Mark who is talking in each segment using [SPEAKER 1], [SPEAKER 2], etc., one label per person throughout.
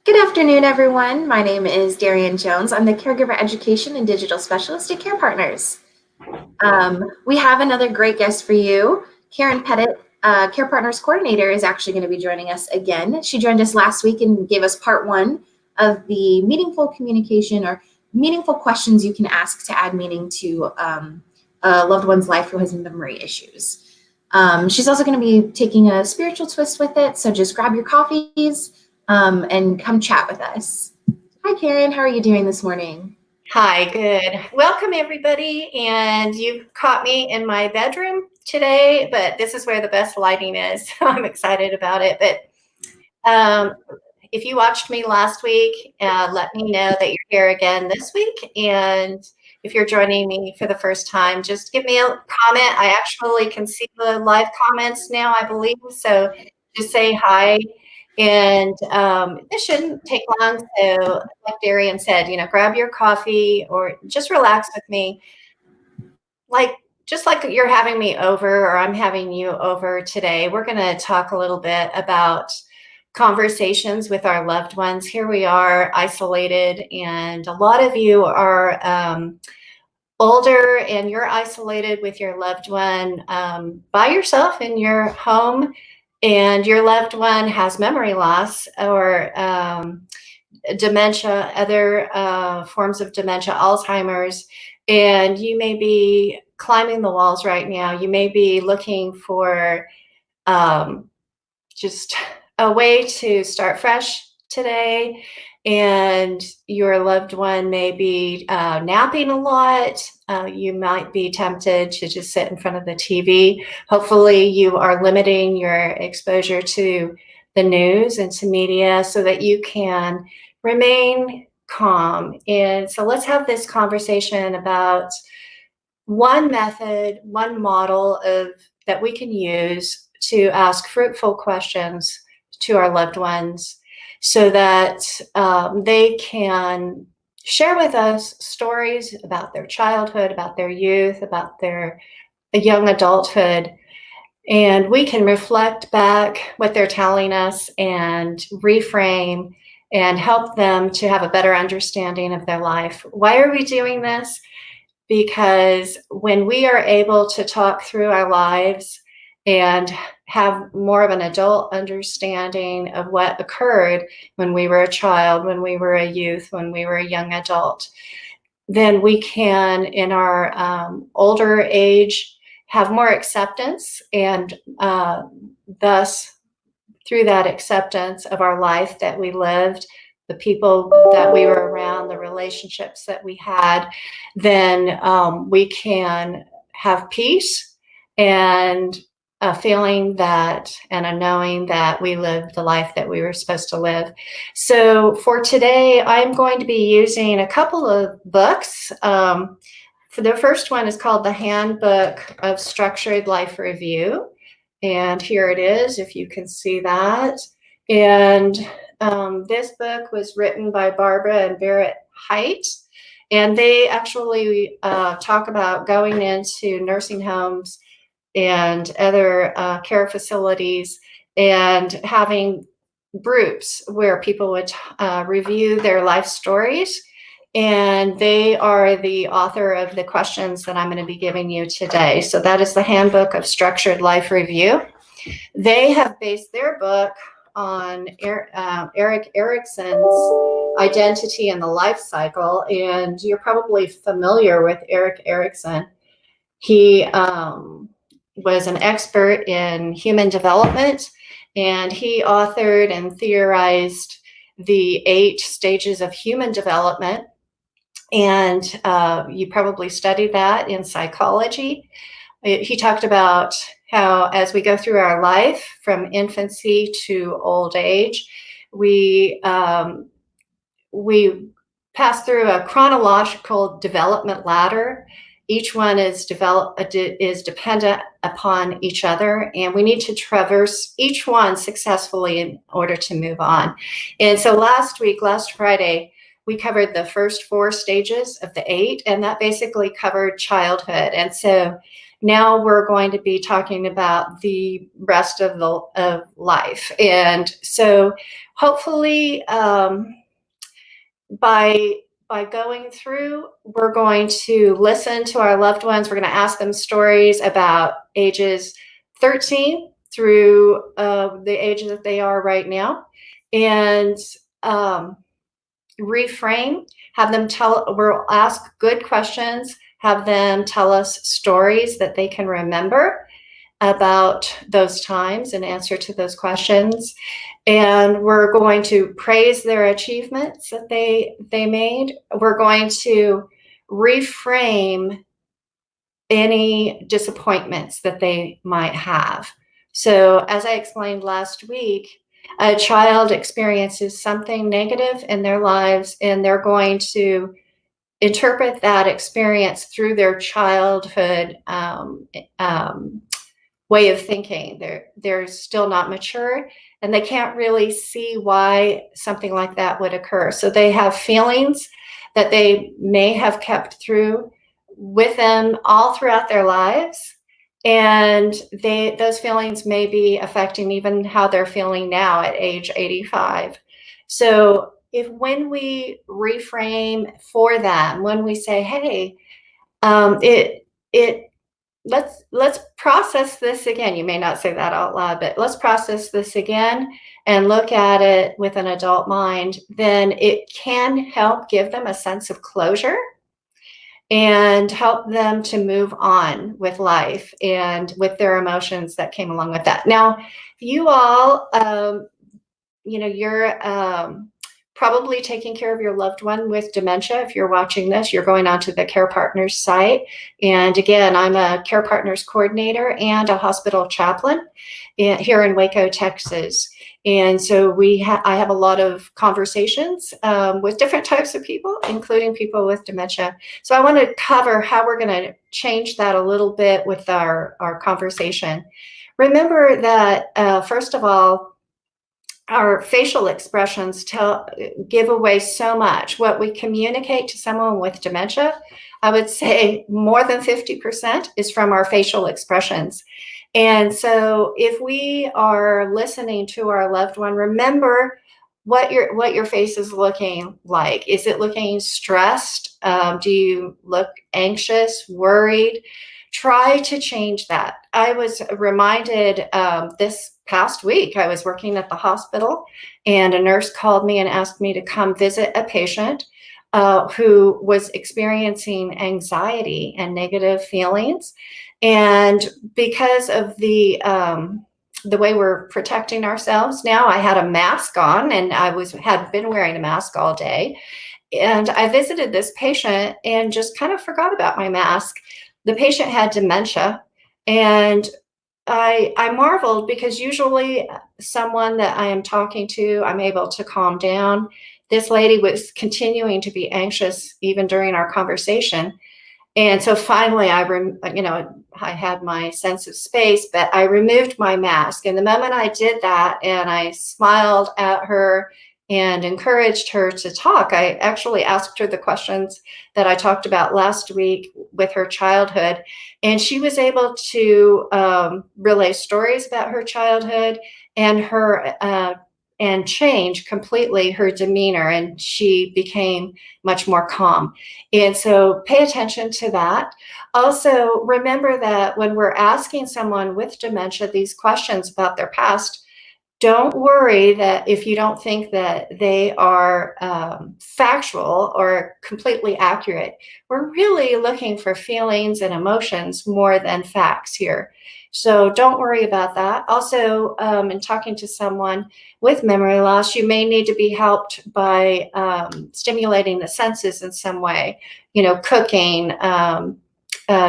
[SPEAKER 1] Good afternoon, everyone. My name is Darian Jones. I'm the Caregiver Education and Digital Specialist at CarePartners. We have another great guest for you. Karen Pettit, CarePartners Coordinator, is actually going to be joining us again. She joined us last week and gave us part one of the meaningful communication or meaningful questions you can ask to add meaning to a loved one's life who has memory issues. She's also going to be taking a spiritual twist with it, so just grab your coffees and come chat with us. Hi, Karen. How are you doing this morning?
[SPEAKER 2] Hi, good. Welcome, everybody. And you caught me in my bedroom today, but this is where the best lighting is. So I'm excited about it. But if you watched me last week, let me know that you're here again this week. And if you're joining me for the first time, just give me a comment. I actually can see the live comments now, I believe. So just say hi. And this shouldn't take long. So like Darian said, grab your coffee or just relax with me. Just like you're having me over or I'm having you over today, we're going to talk a little bit about conversations with our loved ones. Here we are isolated, and a lot of you are older and you're isolated with your loved one by yourself in your home, and your loved one has memory loss or dementia, other forms of dementia, Alzheimer's, and you may be climbing the walls right now. You may be looking for just a way to start fresh today, and your loved one may be napping a lot. You might be tempted to just sit in front of the TV. Hopefully you are limiting your exposure to the news and to media so that you can remain calm. And so let's have this conversation about one method, one model of that we can use to ask fruitful questions to our loved ones so that they can share with us stories about their childhood, about their youth, about their young adulthood. And we can reflect back what they're telling us and reframe and help them to have a better understanding of their life. Why are we doing this? Because when we are able to talk through our lives and have more of an adult understanding of what occurred when we were a child, when we were a youth, when we were a young adult, then we can, in our older age, have more acceptance, and thus, through that acceptance of our life that we lived, the people that we were around, the relationships that we had, then we can have peace and a feeling that and a knowing that we lived the life that we were supposed to live. So for today, I'm going to be using a couple of books. For the first one is called the Handbook of Structured Life Review. And here it is, if you can see that. And this book was written by Barbara and Barrett Height. And they actually talk about going into nursing homes and other care facilities and having groups where people would review their life stories. And they are the author of the questions that I'm going to be giving you today. So that is the Handbook of Structured Life Review. They have based their book on Erik Erikson's Identity and the Life Cycle. And you're probably familiar with Erik Erikson. He was an expert in human development, and he authored and theorized the 8 stages of human development. And you probably studied that in psychology. He talked about how as we go through our life from infancy to old age, we pass through a chronological development ladder. Each one is dependent upon each other, and we need to traverse each one successfully in order to move on. And so last Friday, we covered the first 4 stages of the 8, and that basically covered childhood. And so Now we're going to be talking about the rest of life. And so hopefully by going through, we're going to listen to our loved ones. We're going to ask them stories about ages 13 through the age that they are right now, and reframe, we'll ask good questions, have them tell us stories that they can remember about those times and answer to those questions. And we're going to praise their achievements that they made. We're going to reframe any disappointments that they might have. So as I explained last week, a child experiences something negative in their lives, and they're going to interpret that experience through their childhood way of thinking. They're still not mature, and they can't really see why something like that would occur. So they have feelings that they may have kept through with them all throughout their lives, and those feelings may be affecting even how they're feeling now at age 85. So when we reframe for them, when we say, hey, let's process this again. You may not say that out loud, but let's process this again and look at it with an adult mind. Then it can help give them a sense of closure and help them to move on with life and with their emotions that came along with that. Now, you all, you're probably taking care of your loved one with dementia. If you're watching this, you're going onto the CarePartners site. And again, I'm a CarePartners Coordinator and a hospital chaplain here in Waco, Texas. And so I have a lot of conversations with different types of people, including people with dementia. So I want to cover how we're going to change that a little bit with our conversation. Remember that, first of all, our facial expressions give away so much. What we communicate to someone with dementia, I would say more than 50% is from our facial expressions. And so if we are listening to our loved one, remember what your face is looking like. Is it looking stressed? Do you look anxious, worried? Try to change that. I was reminded this past week, I was working at the hospital, and a nurse called me and asked me to come visit a patient who was experiencing anxiety and negative feelings. And because of the way we're protecting ourselves now, I had a mask on, and I had been wearing a mask all day. And I visited this patient and just kind of forgot about my mask. The patient had dementia, and I marveled because usually someone that I am talking to, I'm able to calm down. This lady was continuing to be anxious even during our conversation. And so finally, I had my sense of space, but I removed my mask. And the moment I did that and I smiled at her and encouraged her to talk, I actually asked her the questions that I talked about last week with her childhood. And she was able to relay stories about her childhood and change completely her demeanor, and she became much more calm. And so pay attention to that. Also, remember that when we're asking someone with dementia these questions about their past, don't worry that if you don't think that they are factual or completely accurate. We're really looking for feelings and emotions more than facts here. So don't worry about that. Also, in talking to someone with memory loss, you may need to be helped by stimulating the senses in some way, cooking,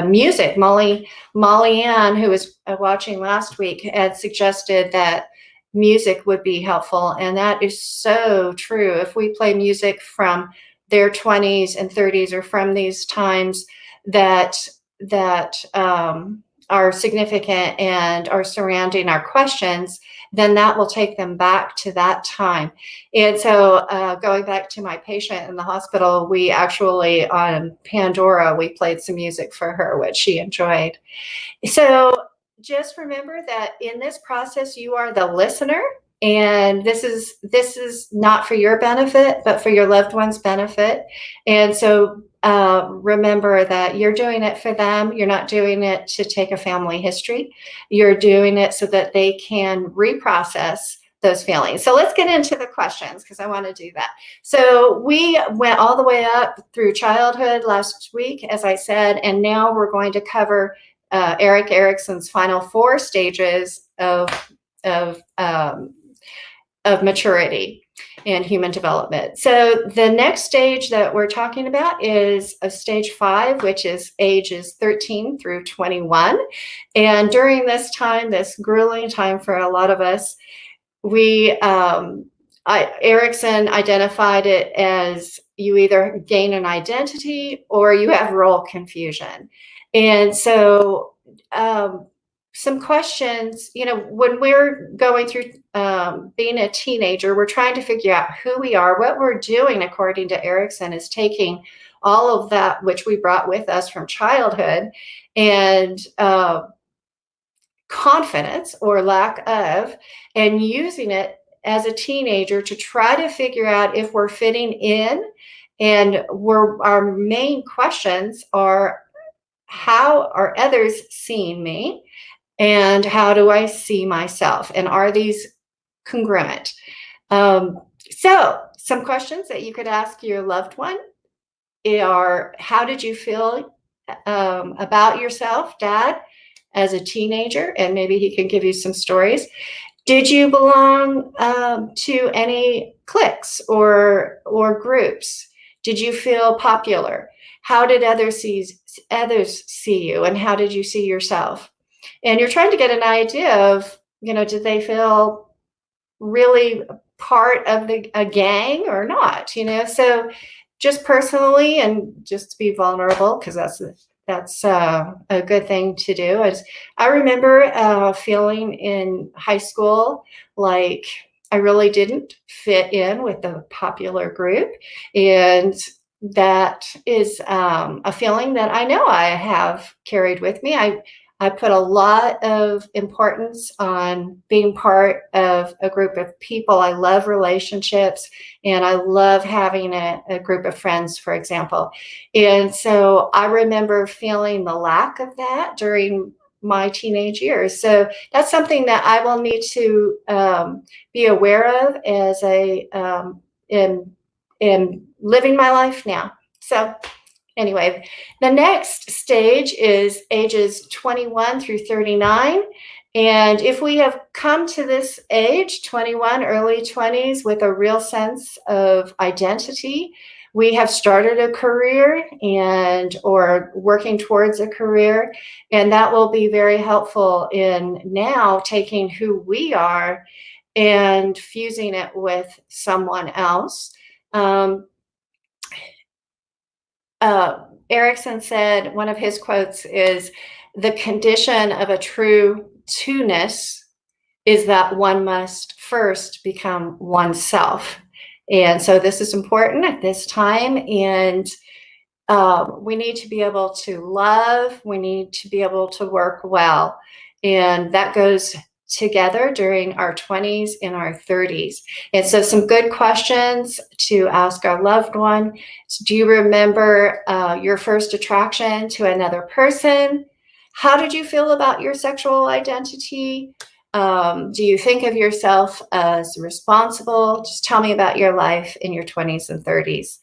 [SPEAKER 2] music. Molly Ann, who was watching last week, had suggested that music would be helpful, and that is so true. If we play music from their 20s and 30s, or from these times that are significant and are surrounding our questions, then that will take them back to that time. And so going back to my patient in the hospital, we actually on Pandora, we played some music for her, which she enjoyed. So just remember that in this process, you are the listener, and this is not for your benefit, but for your loved one's benefit. And so remember that you're doing it for them. You're not doing it to take a family history. You're doing it so that they can reprocess those feelings. So let's get into the questions, because I want to do that. So we went all the way up through childhood last week, as I said, and now we're going to cover Erik Erikson's final 4 stages of maturity and human development. So the next stage that we're talking about is a stage 5, which is ages 13 through 21. And during this time, this grueling time for a lot of us, Erikson identified it as you either gain an identity or you have role confusion. And so some questions, when we're going through being a teenager, we're trying to figure out who we are. What we're doing, according to Erikson, is taking all of that which we brought with us from childhood and confidence or lack of, and using it as a teenager to try to figure out if we're fitting in. And our main questions are, how are others seeing me? And how do I see myself? And are these congruent? So some questions that you could ask your loved one are, how did you feel about yourself, Dad, as a teenager? And maybe he can give you some stories. Did you belong to any cliques or groups? Did you feel popular? How did others see you, and how did you see yourself? And you're trying to get an idea of, did they feel really part of a gang or not? So just personally, and just to be vulnerable, because that's a good thing to do. I remember feeling in high school like I really didn't fit in with the popular group, and that is a feeling that I know I have carried with me. I put a lot of importance on being part of a group of people. I love relationships, and I love having a group of friends, for example. And so I remember feeling the lack of that during my teenage years. So that's something that I will need to be aware of as in living my life now. So anyway, the next stage is ages 21 through 39. And if we have come to this age, 21, early 20s, with a real sense of identity, we have started a career or working towards a career, and that will be very helpful in now taking who we are and fusing it with someone else. Erikson said, one of his quotes is, "The condition of a true two-ness is that one must first become oneself." And so this is important at this time. And we need to be able to love. We need to be able to work well. And that goes together during our 20s and our 30s. And so some good questions to ask our loved one. Do you remember your first attraction to another person? How did you feel about your sexual identity? Do you think of yourself as responsible? Just tell me about your life in your 20s and 30s.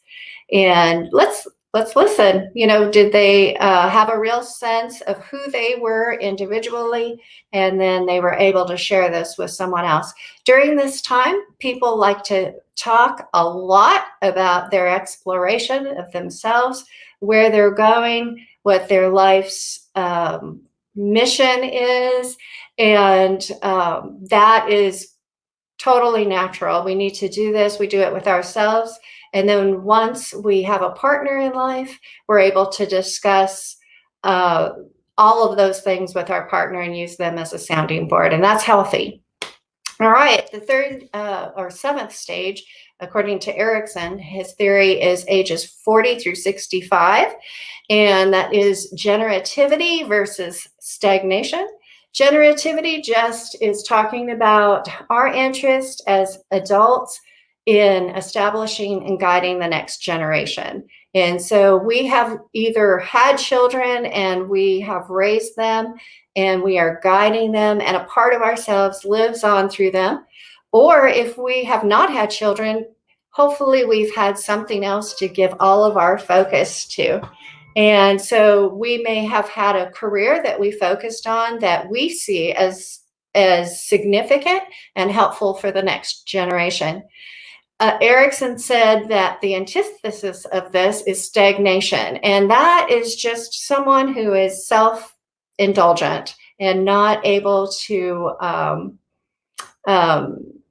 [SPEAKER 2] And let's listen. Did they have a real sense of who they were individually, and then they were able to share this with someone else? During this time, people like to talk a lot about their exploration of themselves, where they're going, what their life's mission is, and that is totally natural. We need to do this. We do it with ourselves. And then once we have a partner in life, we're able to discuss all of those things with our partner and use them as a sounding board. And that's healthy. All right, the third or seventh stage, according to Erickson, his theory is ages 40 through 65, and that is generativity versus stagnation. Generativity just is talking about our interest as adults in establishing and guiding the next generation. And so we have either had children and we have raised them and we are guiding them, and a part of ourselves lives on through them. Or if we have not had children, hopefully we've had something else to give all of our focus to. And so we may have had a career that we focused on that we see as significant and helpful for the next generation. Erickson said that the antithesis of this is stagnation, and that is just someone who is self-indulgent and not able to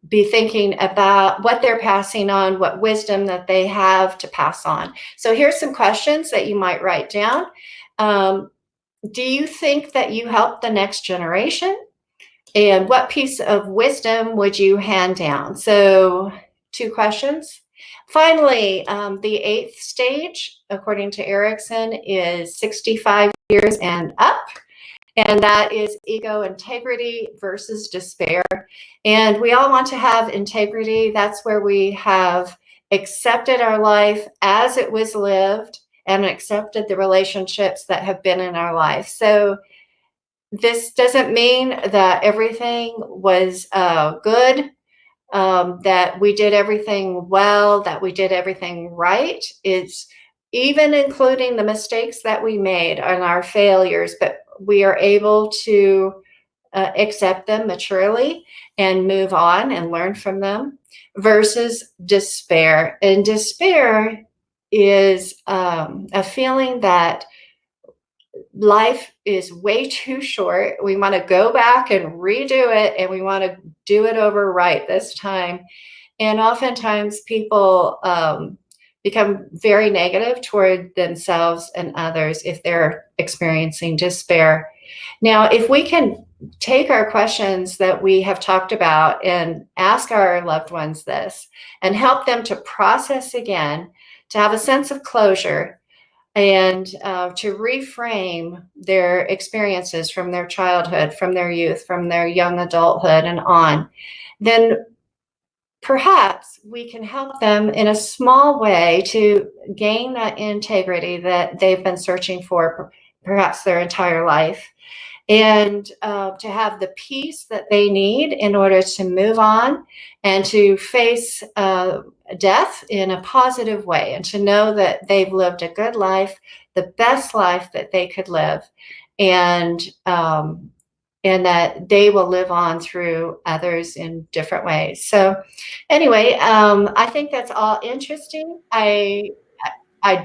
[SPEAKER 2] be thinking about what they're passing on, what wisdom that they have to pass on. So here's some questions that you might write down. Do you think that you help the next generation? And what piece of wisdom would you hand down? So 2 questions. Finally, the 8th stage, according to Erickson, is 65 years and up. And that is ego integrity versus despair. And we all want to have integrity. That's where we have accepted our life as it was lived and accepted the relationships that have been in our life. So this doesn't mean that everything was good, that we did everything well, that we did everything right. It's even including the mistakes that we made and our failures, but we are able to accept them maturely and move on and learn from them, versus despair. And despair is a feeling that life is way too short. We want to go back and redo it, and we want to do it over right this time. And oftentimes people become very negative toward themselves and others if they're experiencing despair. Now, if we can take our questions that we have talked about and ask our loved ones this and help them to process again, to have a sense of closure, and to reframe their experiences from their childhood, from their youth, from their young adulthood and on, then perhaps we can help them in a small way to gain that integrity that they've been searching for perhaps their entire life, and to have the peace that they need in order to move on and to face death in a positive way, and to know that they've lived a good life, the best life that they could live, and that they will live on through others in different ways. So anyway, I think that's all interesting. I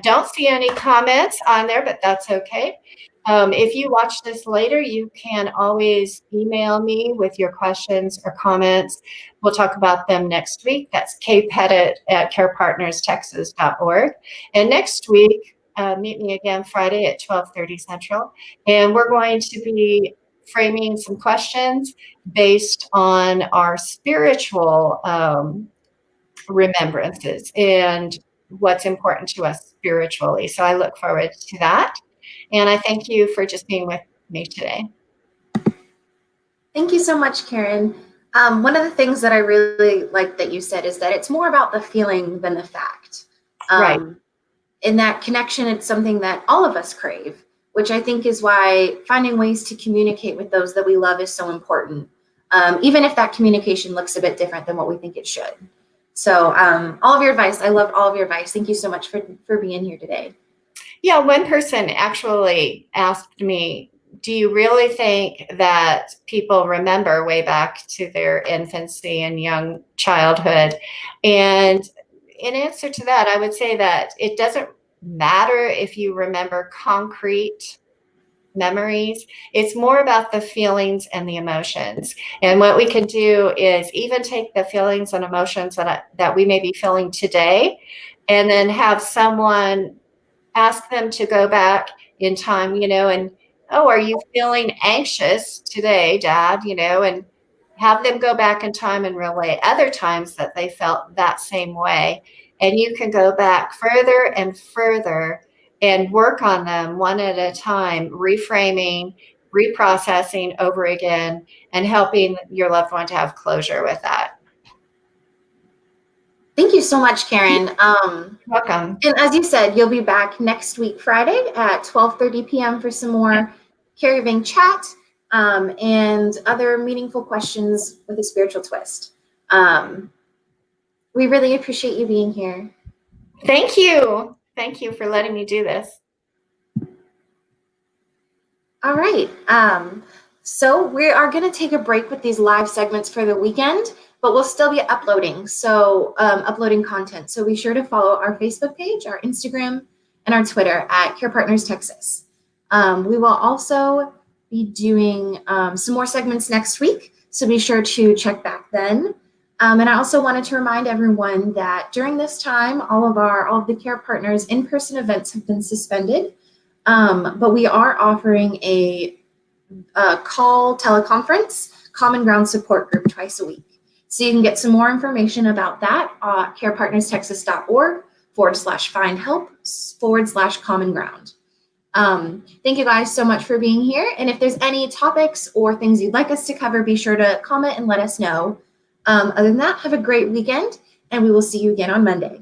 [SPEAKER 2] don't see any comments on there, but that's okay. If you watch this later, you can always email me with your questions or comments. We'll talk about them next week. That's kpettit@carepartnerstexas.org. And next week, meet me again Friday at 12:30 Central. And we're going to be framing some questions based on our spiritual remembrances and what's important to us spiritually. So I look forward to that. And I thank you for just being with me today.
[SPEAKER 1] Thank you so much, Karen. One of the things that I really like that you said is that it's more about the feeling than the fact.
[SPEAKER 2] Right.
[SPEAKER 1] In that connection, it's something that all of us crave, which I think is why finding ways to communicate with those that we love is so important, even if that communication looks a bit different than what we think it should. So all of your advice, I loved all of your advice. Thank you so much for being here today.
[SPEAKER 2] Yeah, one person actually asked me, do you really think that people remember way back to their infancy and young childhood? And in answer to that, I would say that it doesn't matter if you remember concrete memories. It's more about the feelings and the emotions. And what we can do is even take the feelings and emotions that we may be feeling today, and then have someone ask them to go back in time, and, oh, are you feeling anxious today, Dad? And have them go back in time and relay other times that they felt that same way. And you can go back further and further and work on them one at a time, reframing, reprocessing over again, and helping your loved one to have closure with that.
[SPEAKER 1] Thank you so much, Karen.
[SPEAKER 2] Welcome.
[SPEAKER 1] And as you said, you'll be back next week, Friday at 12:30 p.m. for some more caregiving chat and other meaningful questions with a spiritual twist. We really appreciate you being here.
[SPEAKER 2] Thank you. Thank you for letting me do this.
[SPEAKER 1] All right. So we are going to take a break with these live segments for the weekend, but we'll still be uploading. So uploading content. So be sure to follow our Facebook page, our Instagram, and our Twitter at CarePartners Texas. We will also be doing some more segments next week. So be sure to check back then. And I also wanted to remind everyone that during this time, all of the Care Partners in-person events have been suspended. But we are offering a call teleconference Common Ground support group twice a week. So you can get some more information about that at carepartnerstexas.org/find-help/common ground. Thank you guys so much for being here. And if there's any topics or things you'd like us to cover, be sure to comment and let us know. Other than that, have a great weekend, and we will see you again on Monday.